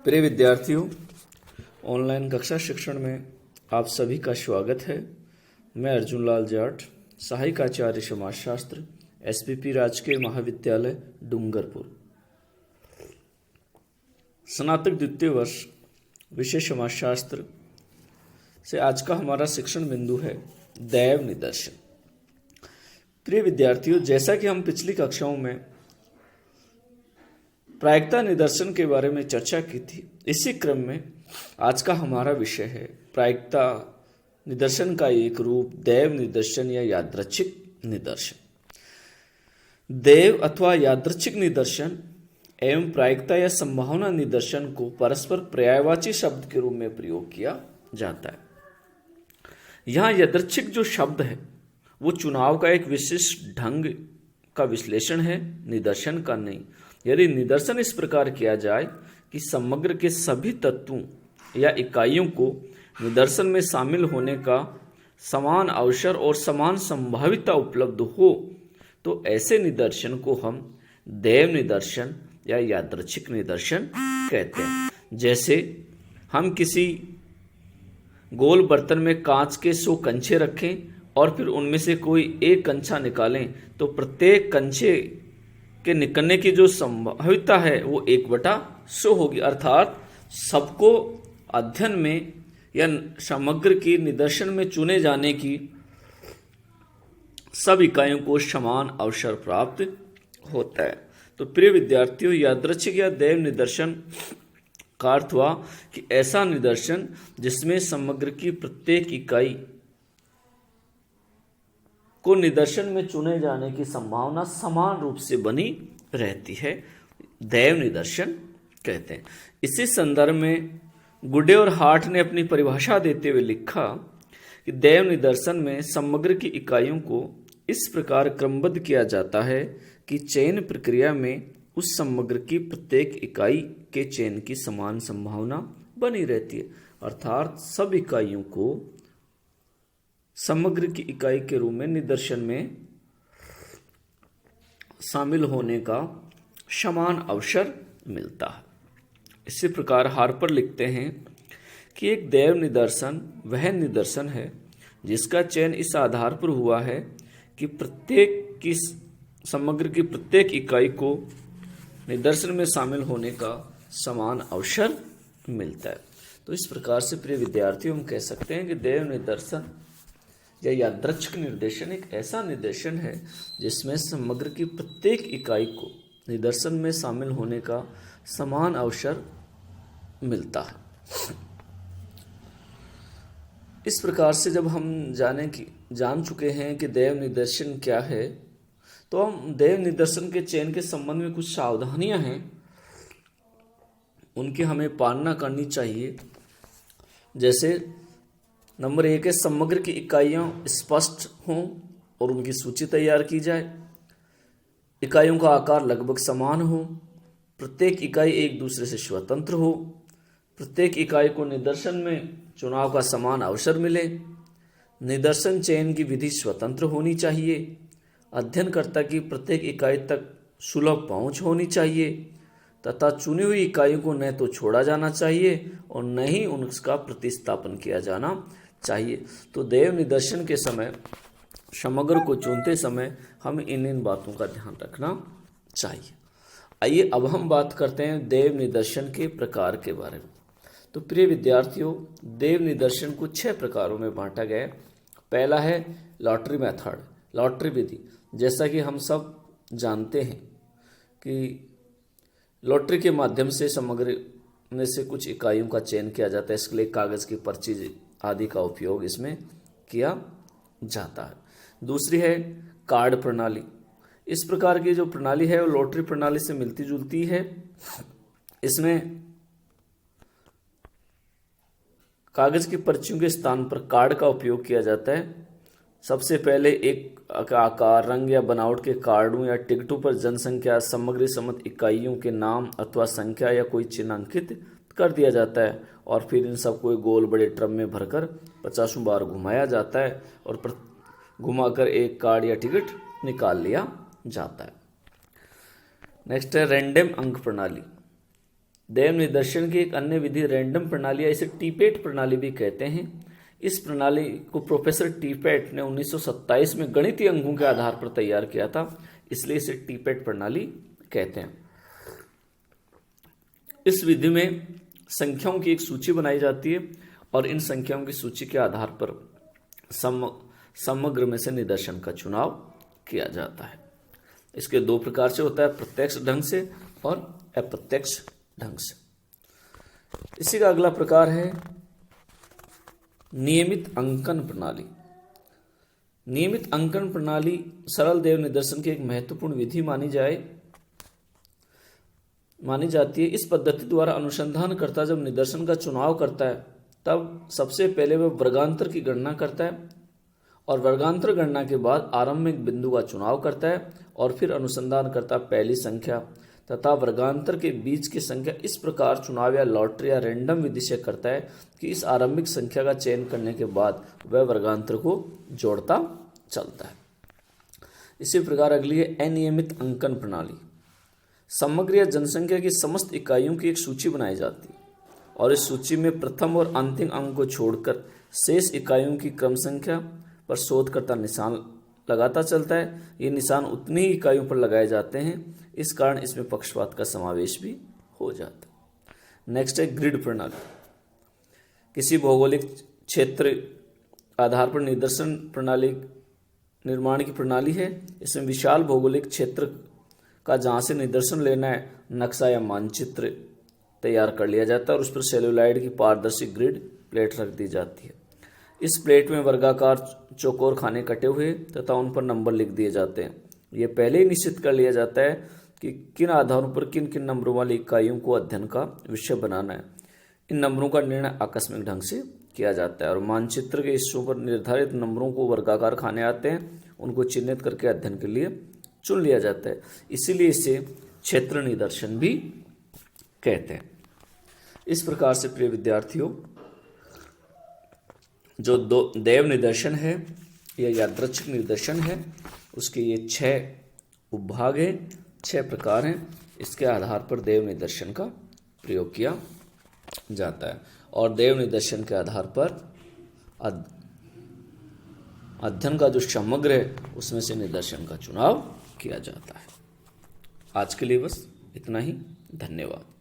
प्रिय विद्यार्थियों, ऑनलाइन कक्षा शिक्षण में आप सभी का स्वागत है। मैं अर्जुन लाल जाट, सहायक आचार्य समाजशास्त्र, एसपीपी राजकीय महाविद्यालय डूंगरपुर, स्नातक द्वितीय वर्ष, विषय समाजशास्त्र से आज का हमारा शिक्षण बिंदु है दैव निदर्शन। प्रिय विद्यार्थियों, जैसा कि हम पिछली कक्षाओं में प्रायिकता निदर्शन के बारे में चर्चा की थी, इसी क्रम में आज का हमारा विषय है प्रायिकता निदर्शन का एक रूप दैव निदर्शन या यादृच्छिक निदर्शन। दैव अथवा यादृच्छिक निदर्शन एवं प्रायिकता या संभावना निदर्शन को परस्पर पर्यायवाची शब्द के रूप में प्रयोग किया जाता है। यहाँ यादृच्छिक जो शब्द है वो चुनाव का एक विशिष्ट ढंग का विश्लेषण है, निदर्शन का नहीं। यदि निदर्शन इस प्रकार किया जाए कि समग्र के सभी तत्वों या इकाइयों को निदर्शन में शामिल होने का समान अवसर और समान संभाविता उपलब्ध हो, तो ऐसे निदर्शन को हम दैव निदर्शन या यादृच्छिक निदर्शन कहते हैं। जैसे हम किसी गोल बर्तन में कांच के 100 कंचे रखें और फिर उनमें से कोई एक कंचा निकालें, तो प्रत्येक कंचे के निकलने की जो संभाविता है वो 1/100 होगी। अर्थात सबको अध्ययन में या समग्र की निदर्शन में चुने जाने की सब इकाइयों को समान अवसर प्राप्त होता है। तो प्रिय विद्यार्थियों, यादृच्छिक या दैव निदर्शन का अर्थ हुआ कि ऐसा निदर्शन जिसमें समग्र की प्रत्येक इकाई को निदर्शन में चुने जाने की संभावना समान रूप से बनी रहती है, दैव निदर्शन कहते हैं। इसी संदर्भ में गुडे और हार्ट ने अपनी परिभाषा देते हुए लिखा कि दैव निदर्शन में समग्र की इकाइयों को इस प्रकार क्रमबद्ध किया जाता है कि चयन प्रक्रिया में उस समग्र की प्रत्येक इकाई के चयन की समान संभावना बनी रहती है। अर्थात सब इकाइयों को समग्र की इकाई के रूप में निदर्शन में शामिल होने का समान अवसर मिलता है। इसी प्रकार हार्पर लिखते हैं कि एक दैव निदर्शन वह निदर्शन है जिसका चयन इस आधार पर हुआ है कि प्रत्येक की समग्र की प्रत्येक इकाई को निदर्शन में शामिल होने का समान अवसर मिलता है। तो इस प्रकार से प्रिय विद्यार्थियों, हम कह सकते हैं कि दैव निदर्शन या यादृच्छिक निर्देशन एक ऐसा निर्देशन है जिसमें समग्र की प्रत्येक इकाई को निदर्शन में शामिल होने का समान अवसर मिलता है। इस प्रकार से जब हम जान चुके हैं कि दैव निदर्शन क्या है, तो हम दैव निदर्शन के चयन के संबंध में कुछ सावधानियां हैं, उनकी हमें पालना करनी चाहिए। जैसे नंबर 1 है, समग्र की इकाइयाँ स्पष्ट हों और उनकी सूची तैयार की जाए। इकाइयों का आकार लगभग समान हो, प्रत्येक इकाई एक दूसरे से स्वतंत्र हो, प्रत्येक इकाई को निदर्शन में चुनाव का समान अवसर मिले, निदर्शन चयन की विधि स्वतंत्र होनी चाहिए, अध्ययनकर्ता की प्रत्येक इकाई तक सुलभ पहुंच होनी चाहिए तथा चुनी हुई इकाइयों को न तो छोड़ा जाना चाहिए और न ही उनका प्रतिस्थापन किया जाना चाहिए। तो दैव निदर्शन के समय समग्र को चुनते समय हमें इन बातों का ध्यान रखना चाहिए। आइए अब हम बात करते हैं दैव निदर्शन के प्रकार के बारे में। तो प्रिय विद्यार्थियों, दैव निदर्शन को 6 प्रकारों में बांटा गया है। पहला है लॉटरी मेथड, लॉटरी विधि। जैसा कि हम सब जानते हैं कि लॉटरी के माध्यम से समग्र में से कुछ इकाइयों का चयन किया जाता है। इसके लिए कागज की पर्ची आदि का उपयोग इसमें किया जाता है। दूसरी है कार्ड प्रणाली। इस प्रकार की जो प्रणाली है वो लॉटरी प्रणाली से मिलती जुलती है। इसमें कागज की पर्चियों के स्थान पर कार्ड का उपयोग किया जाता है। सबसे पहले एक आकार, रंग या बनावट के कार्डों या टिकटों पर जनसंख्या, समग्र सम्मत इकाइयों के नाम अथवा संख्या या कोई चिन्ह अंकित कर दिया जाता है और फिर इन सबको एक गोल बड़े ड्रम में भरकर 50 बार घुमाया जाता है और घुमाकर एक कार्ड या टिकट निकाल लिया जाता है। नेक्स्ट है रैंडम अंक प्रणाली। देव निदर्शन की एक अन्य विधि रैंडम प्रणाली या इसे टीपेट प्रणाली भी कहते हैं। इस प्रणाली को प्रोफेसर टीपेट ने 1927 में गणितीय अंकों के आधार पर तैयार किया था, इसलिए इसे टीपेट प्रणाली कहते हैं। इस विधि में संख्याओं की एक सूची बनाई जाती है और इन संख्याओं की सूची के आधार पर समग्र में से निदर्शन का चुनाव किया जाता है। इसके दो प्रकार से होता है, प्रत्यक्ष ढंग से और अप्रत्यक्ष ढंग से। इसी का अगला प्रकार है नियमित अंकन प्रणाली। नियमित अंकन प्रणाली सरल देव निदर्शन की एक महत्वपूर्ण विधि मानी जाती है। इस पद्धति द्वारा अनुसंधानकर्ता जब निदर्शन का चुनाव करता है तब सबसे पहले वह वर्गांतर की गणना करता है और वर्गांतर गणना के बाद आरंभिक बिंदु का चुनाव करता है और फिर अनुसंधानकर्ता पहली संख्या तथा वर्गांतर के बीच की संख्या इस प्रकार चुनाव या लॉटरी या रैंडम विधि से करता है कि इस आरंभिक संख्या का चयन करने के बाद वह वर्गांतर को जोड़ता चलता है। इसी प्रकार अगली है अनियमित अंकन प्रणाली। समग्र या जनसंख्या की समस्त इकाइयों की एक सूची बनाई जाती है और इस सूची में प्रथम और अंतिम अंक को छोड़कर शेष इकाइयों की क्रम संख्या पर शोधकर्ता निशान लगाता चलता है। ये निशान उतनी ही इकाइयों पर लगाए जाते हैं, इस कारण इसमें पक्षपात का समावेश भी हो जाता है। नेक्स्ट है ग्रिड प्रणाली। किसी भौगोलिक क्षेत्र आधार पर निदर्शन प्रणाली निर्माण की प्रणाली है। इसमें विशाल भौगोलिक क्षेत्र का जहाँ से निदर्शन लेना है नक्शा या मानचित्र तैयार कर लिया जाता है और उस पर सेलुलॉइड की पारदर्शी ग्रिड प्लेट रख दी जाती है। इस प्लेट में वर्गाकार चौकोर खाने कटे हुए तथा उन पर नंबर लिख दिए जाते हैं। यह पहले ही निश्चित कर लिया जाता है कि किन आधारों पर किन किन नंबरों वाली इकाइयों को अध्ययन का विषय बनाना है। इन नंबरों का निर्णय आकस्मिक ढंग से किया जाता है और मानचित्र के हिस्सों पर निर्धारित नंबरों को वर्गाकार खाने आते हैं, उनको चिन्हित करके अध्ययन के लिए चुन लिया जाता है। इसीलिए इसे क्षेत्र निदर्शन भी कहते हैं। इस प्रकार से प्रिय विद्यार्थियों, जो देव निदर्शन है या यादृच्छिक निदर्शन है उसके ये 6 उपभाग हैं, 6 प्रकार हैं। इसके आधार पर देव निदर्शन का प्रयोग किया जाता है और देव निदर्शन के आधार पर अध्ययन का जो समग्र है उसमें से निदर्शन का चुनाव किया जाता है। आज के लिए बस इतना ही। धन्यवाद।